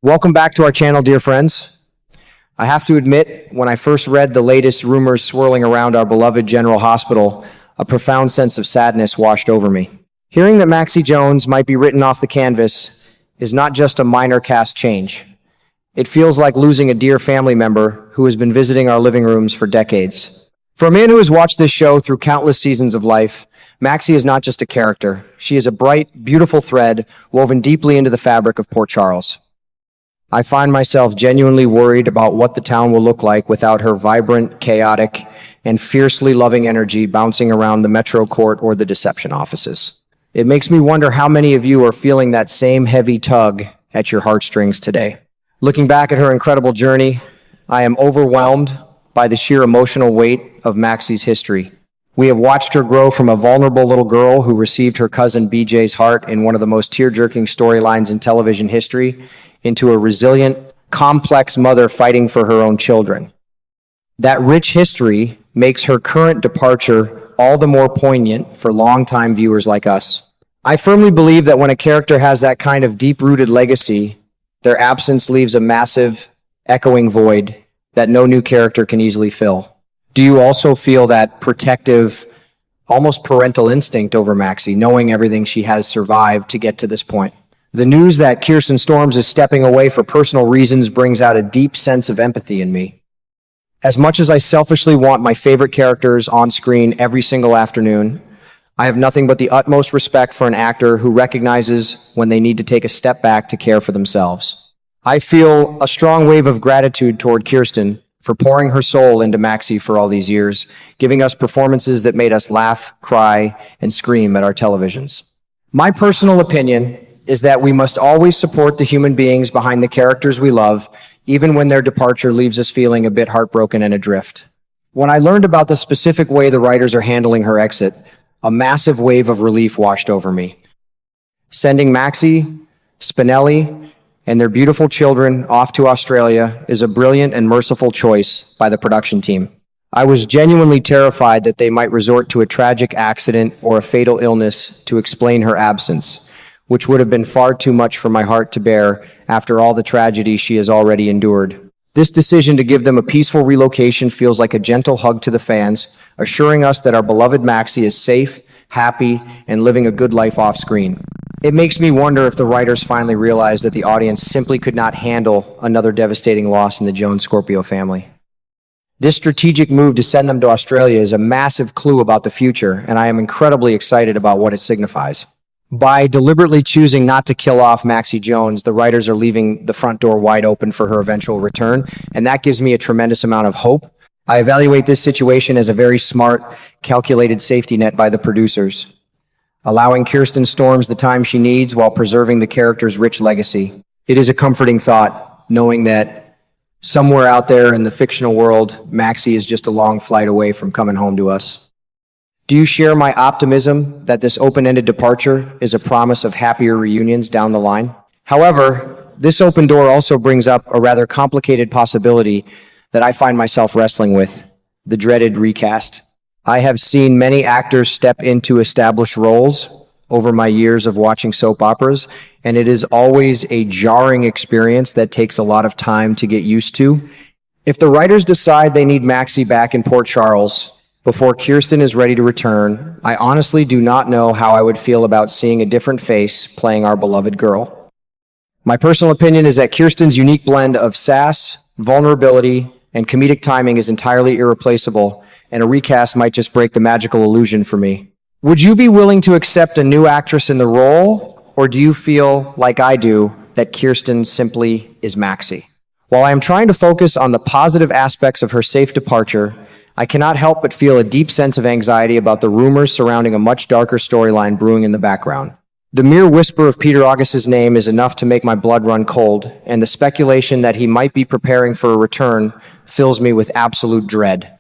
Welcome back to our channel, dear friends. I have to admit, when I first read the latest rumors swirling around our beloved General Hospital, a profound sense of sadness washed over me. Hearing that Maxie Jones might be written off the canvas is not just a minor cast change. It feels like losing a dear family member who has been visiting our living rooms for decades. For a man who has watched this show through countless seasons of life, Maxie is not just a character. She is a bright, beautiful thread woven deeply into the fabric of Port Charles. I find myself genuinely worried about what the town will look like without her vibrant, chaotic, and fiercely loving energy bouncing around the Metro Court or the deception offices. It makes me wonder how many of you are feeling that same heavy tug at your heartstrings today. Looking back at her incredible journey, I am overwhelmed by the sheer emotional weight of Maxie's history. We have watched her grow from a vulnerable little girl who received her cousin BJ's heart in one of the most tear-jerking storylines in television history into a resilient, complex mother fighting for her own children. That rich history makes her current departure all the more poignant for longtime viewers like us. I firmly believe that when a character has that kind of deep-rooted legacy, their absence leaves a massive, echoing void that no new character can easily fill. Do you also feel that protective, almost parental instinct over Maxie, knowing everything she has survived to get to this point? The news that Kirsten Storms is stepping away for personal reasons brings out a deep sense of empathy in me. As much as I selfishly want my favorite characters on screen every single afternoon, I have nothing but the utmost respect for an actor who recognizes when they need to take a step back to care for themselves. I feel a strong wave of gratitude toward Kirsten for pouring her soul into Maxie for all these years, giving us performances that made us laugh, cry, and scream at our televisions. My personal opinion is that we must always support the human beings behind the characters we love, even when their departure leaves us feeling a bit heartbroken and adrift. When I learned about the specific way the writers are handling her exit, a massive wave of relief washed over me. Sending Maxie, Spinelli, and their beautiful children off to Australia is a brilliant and merciful choice by the production team. I was genuinely terrified that they might resort to a tragic accident or a fatal illness to explain her absence, which would have been far too much for my heart to bear after all the tragedy she has already endured. This decision to give them a peaceful relocation feels like a gentle hug to the fans, assuring us that our beloved Maxie is safe, happy, and living a good life off screen. It makes me wonder if the writers finally realized that the audience simply could not handle another devastating loss in the Jones-Scorpio family. This strategic move to send them to Australia is a massive clue about the future, and I am incredibly excited about what it signifies. By deliberately choosing not to kill off Maxie Jones, the writers are leaving the front door wide open for her eventual return, and that gives me a tremendous amount of hope. I evaluate this situation as a very smart, calculated safety net by the producers, allowing Kirsten Storms the time she needs while preserving the character's rich legacy. It is a comforting thought, knowing that somewhere out there in the fictional world, Maxie is just a long flight away from coming home to us. Do you share my optimism that this open-ended departure is a promise of happier reunions down the line? However, this open door also brings up a rather complicated possibility that I find myself wrestling with, the dreaded recast. I have seen many actors step into established roles over my years of watching soap operas, and it is always a jarring experience that takes a lot of time to get used to. If the writers decide they need Maxie back in Port Charles before Kirsten is ready to return, I honestly do not know how I would feel about seeing a different face playing our beloved girl. My personal opinion is that Kirsten's unique blend of sass, vulnerability, and comedic timing is entirely irreplaceable, and a recast might just break the magical illusion for me. Would you be willing to accept a new actress in the role, or do you feel, like I do, that Kirsten simply is Maxie? While I am trying to focus on the positive aspects of her safe departure, I cannot help but feel a deep sense of anxiety about the rumors surrounding a much darker storyline brewing in the background. The mere whisper of Peter August's name is enough to make my blood run cold, and the speculation that he might be preparing for a return fills me with absolute dread.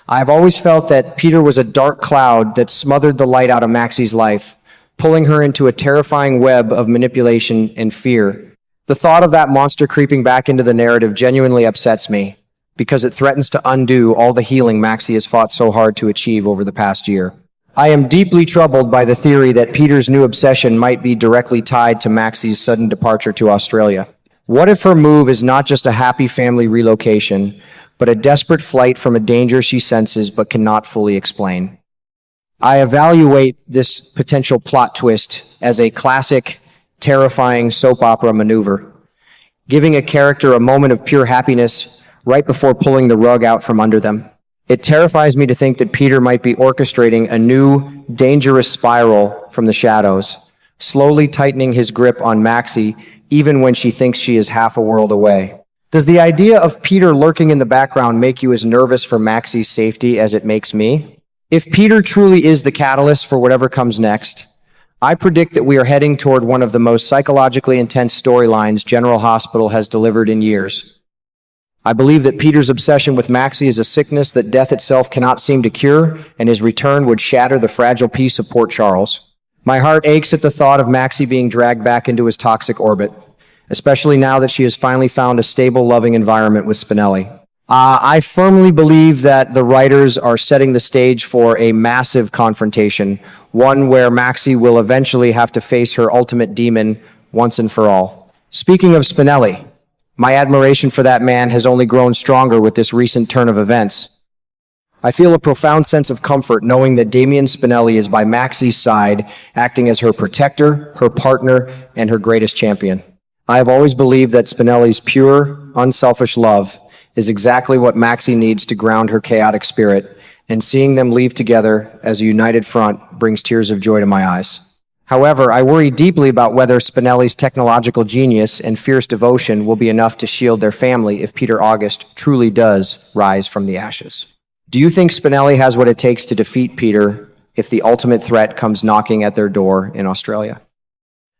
I've always felt that Peter was a dark cloud that smothered the light out of Maxie's life, pulling her into a terrifying web of manipulation and fear. The thought of that monster creeping back into the narrative genuinely upsets me, because it threatens to undo all the healing Maxie has fought so hard to achieve over the past year. I am deeply troubled by the theory that Peter's new obsession might be directly tied to Maxie's sudden departure to Australia. What if her move is not just a happy family relocation, but a desperate flight from a danger she senses but cannot fully explain? I evaluate this potential plot twist as a classic, terrifying soap opera maneuver, giving a character a moment of pure happiness right before pulling the rug out from under them. It terrifies me to think that Peter might be orchestrating a new, dangerous spiral from the shadows, slowly tightening his grip on Maxie even when she thinks she is half a world away. Does the idea of Peter lurking in the background make you as nervous for Maxie's safety as it makes me? If Peter truly is the catalyst for whatever comes next, I predict that we are heading toward one of the most psychologically intense storylines General Hospital has delivered in years. I believe that Peter's obsession with Maxie is a sickness that death itself cannot seem to cure, and his return would shatter the fragile peace of Port Charles. My heart aches at the thought of Maxie being dragged back into his toxic orbit, especially now that she has finally found a stable, loving environment with Spinelli. I firmly believe that the writers are setting the stage for a massive confrontation, one where Maxie will eventually have to face her ultimate demon once and for all. Speaking of Spinelli, my admiration for that man has only grown stronger with this recent turn of events. I feel a profound sense of comfort knowing that Damian Spinelli is by Maxie's side, acting as her protector, her partner, and her greatest champion. I have always believed that Spinelli's pure, unselfish love is exactly what Maxie needs to ground her chaotic spirit, and seeing them leave together as a united front brings tears of joy to my eyes. However, I worry deeply about whether Spinelli's technological genius and fierce devotion will be enough to shield their family if Peter August truly does rise from the ashes. Do you think Spinelli has what it takes to defeat Peter if the ultimate threat comes knocking at their door in Australia?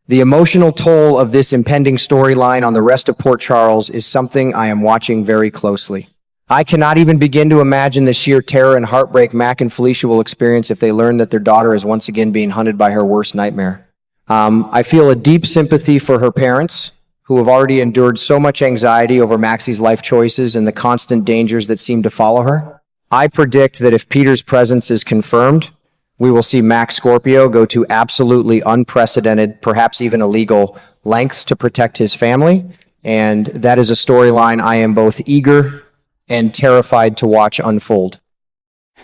The emotional toll of this impending storyline on the rest of Port Charles is something I am watching very closely. I cannot even begin to imagine the sheer terror and heartbreak Mac and Felicia will experience if they learn that their daughter is once again being hunted by her worst nightmare. I feel a deep sympathy for her parents, who have already endured so much anxiety over Maxie's life choices and the constant dangers that seem to follow her. I predict that if Peter's presence is confirmed, we will see Max Scorpio go to absolutely unprecedented, perhaps even illegal, lengths to protect his family, and that is a storyline I am both eager and terrified to watch unfold.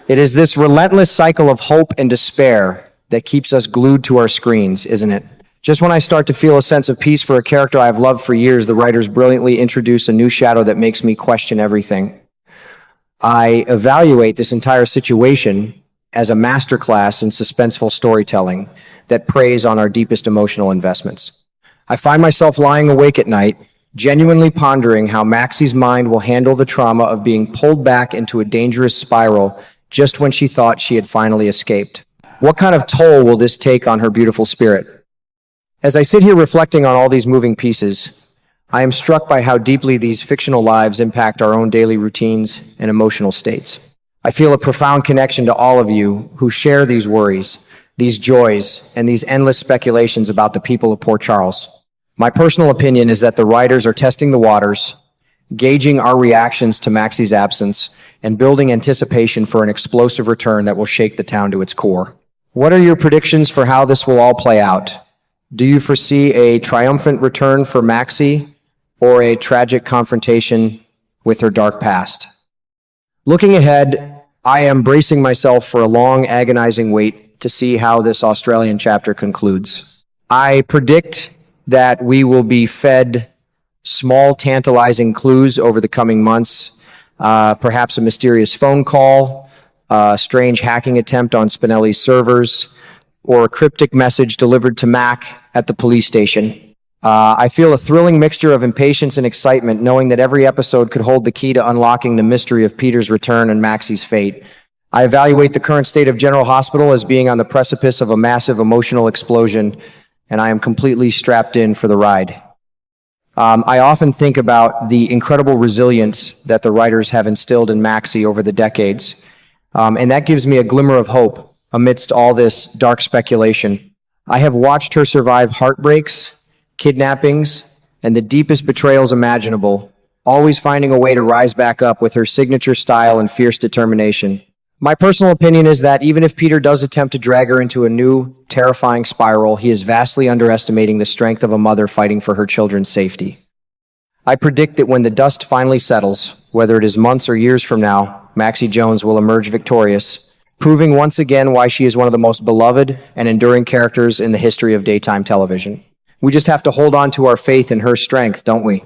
It is this relentless cycle of hope and despair that keeps us glued to our screens, isn't it? Just when I start to feel a sense of peace for a character I have loved for years, the writers brilliantly introduce a new shadow that makes me question everything. I evaluate this entire situation as a masterclass in suspenseful storytelling that preys on our deepest emotional investments. I find myself lying awake at night, genuinely pondering how Maxie's mind will handle the trauma of being pulled back into a dangerous spiral just when she thought she had finally escaped. What kind of toll will this take on her beautiful spirit? As I sit here reflecting on all these moving pieces, I am struck by how deeply these fictional lives impact our own daily routines and emotional states. I feel a profound connection to all of you who share these worries, these joys, and these endless speculations about the people of Port Charles. My personal opinion is that the writers are testing the waters, gauging our reactions to Maxie's absence, and building anticipation for an explosive return that will shake the town to its core. What are your predictions for how this will all play out? Do you foresee a triumphant return for Maxie or a tragic confrontation with her dark past? Looking ahead, I am bracing myself for a long, agonizing wait to see how this Australian chapter concludes. I predict that we will be fed small, tantalizing clues over the coming months, perhaps a mysterious phone call, a strange hacking attempt on Spinelli's servers, or a cryptic message delivered to Mac at the police station. I feel a thrilling mixture of impatience and excitement, knowing that every episode could hold the key to unlocking the mystery of Peter's return and Maxie's fate. I evaluate the current state of General Hospital as being on the precipice of a massive emotional explosion, and I am completely strapped in for the ride. I often think about the incredible resilience that the writers have instilled in Maxie over the decades, and that gives me a glimmer of hope amidst all this dark speculation. I have watched her survive heartbreaks, kidnappings, and the deepest betrayals imaginable, always finding a way to rise back up with her signature style and fierce determination. My personal opinion is that even if Peter does attempt to drag her into a new, terrifying spiral, he is vastly underestimating the strength of a mother fighting for her children's safety. I predict that when the dust finally settles, whether it is months or years from now, Maxie Jones will emerge victorious, proving once again why she is one of the most beloved and enduring characters in the history of daytime television. We just have to hold on to our faith in her strength, don't we?